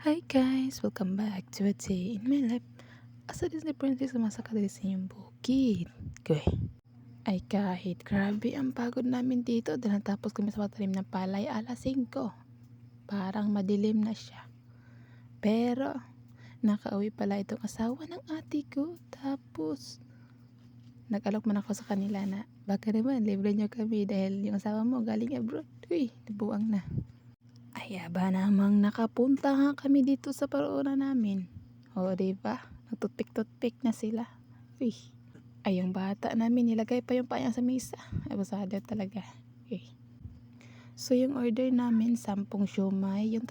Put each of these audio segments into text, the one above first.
Hi guys! Welcome back to a day in my life. Asa Disney Princess sumasaka din sa inyong bukid. Okay. Ay kahit grabe ang pagod namin dito dahil natapos kami sa patalim ng palay alas 5. Parang madilim na siya. Pero nakauwi pala itong asawa ng ate ko. Tapos nag-alok man ako sa kanila na baka naman libre nyo kami dahil yung asawa mo galing abroad. Uy, nabuang na. Ay, aba namang nakapunta nga kami dito sa paroonan namin. O, diba? Nagtutpik-tutpik na sila. Uy. Ay, yung bata namin, nilagay pa yung payang sa mesa. Abusado talaga. Okay. So, yung order namin, 10 siomay. Yung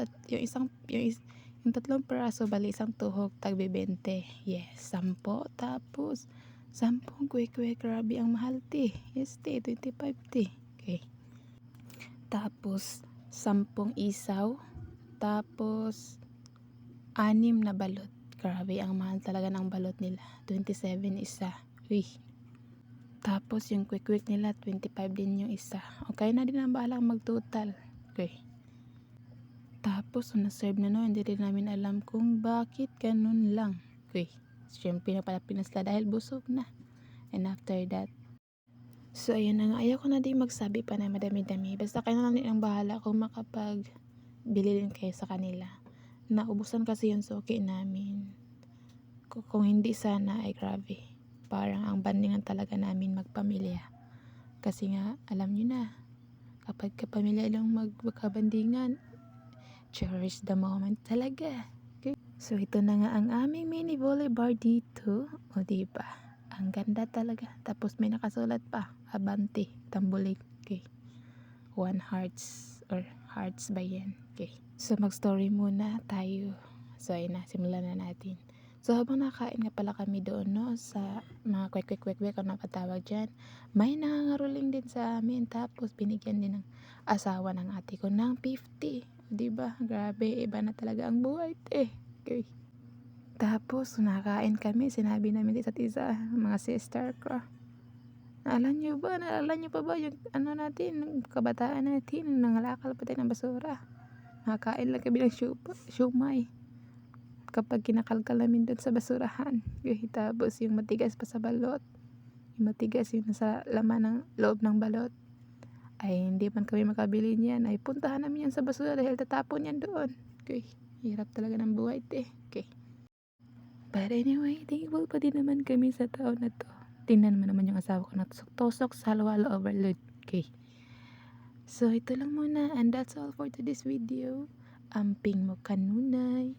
tatlong peraso, bali isang tuhog, tagbe 20. Yes, 10. Tapos, 10 kwe-kwe. Grabe ang mahal, ti. Yes, ti. 25, ti. Okay. Tapos, 10 isaw. Tapos, 6 na balot. Grabe, ang mahal talaga ng balot nila. 27 isa. Uy. Tapos, yung quick nila, 25 din yung isa. Okay na din ang bahalang mag-total. Okay. Tapos, na-serve na no, hindi rin namin alam kung bakit ganun lang. Okay. Siyempre, napalapin na sila dahil busog na. And after that, so, ayun na nga. Ayaw ko na din magsabi pa na madami-dami. Basta kayo na lang din ang bahala kung makapag-bili din kayo sa kanila. Naubusan kasi yung suki namin. Kung hindi sana ay grabe. Parang ang bandingan talaga namin magpamilya. Kasi nga, alam nyo na, kapag kapamilya lang magkabandingan, cherish the moment talaga. Okay? So, ito na nga ang aming mini volley bar dito. O, diba? Ang ganda talaga. Tapos may nakasulat pa. Abante, tambulig. Okay. 1 hearts or hearts ba yan? Okay. So, mag-story muna tayo. So, ayun na. Simulan na natin. So, habang nakain nga pala kami doon, no, sa mga kwek-kwek-kwek-kwek, ano patawag dyan, may nangangaroling din sa amin. Tapos, binigyan din ng asawa ng ate ko ng 50. Diba? Grabe, iba na talaga ang buhay. Okay. Tapos, nakain kami. Sinabi namin isa't isa, mga sister ko. Naalala nyo pa ba yung natin, kabataan natin, nangalakal pa tayo ng basura. Nakakain lang kami ng siomay. Kapag kinakalkal namin doon sa basurahan. Tapos yung matigas pa sa balot. Yung matigas yung nasa laman ng loob ng balot. Ay hindi man kami makabili niyan. Ay puntahan namin yan sa basura dahil tatapon yan doon. Okay. Hirap talaga ng buhay, Okay. But anyway, thankful pa din naman kami sa taon na to. Tingnan mo naman yung asawa ko na tusok sa halo-halo overload. Okay. So, ito lang muna. And that's all for today's video. Amping mo kanunay.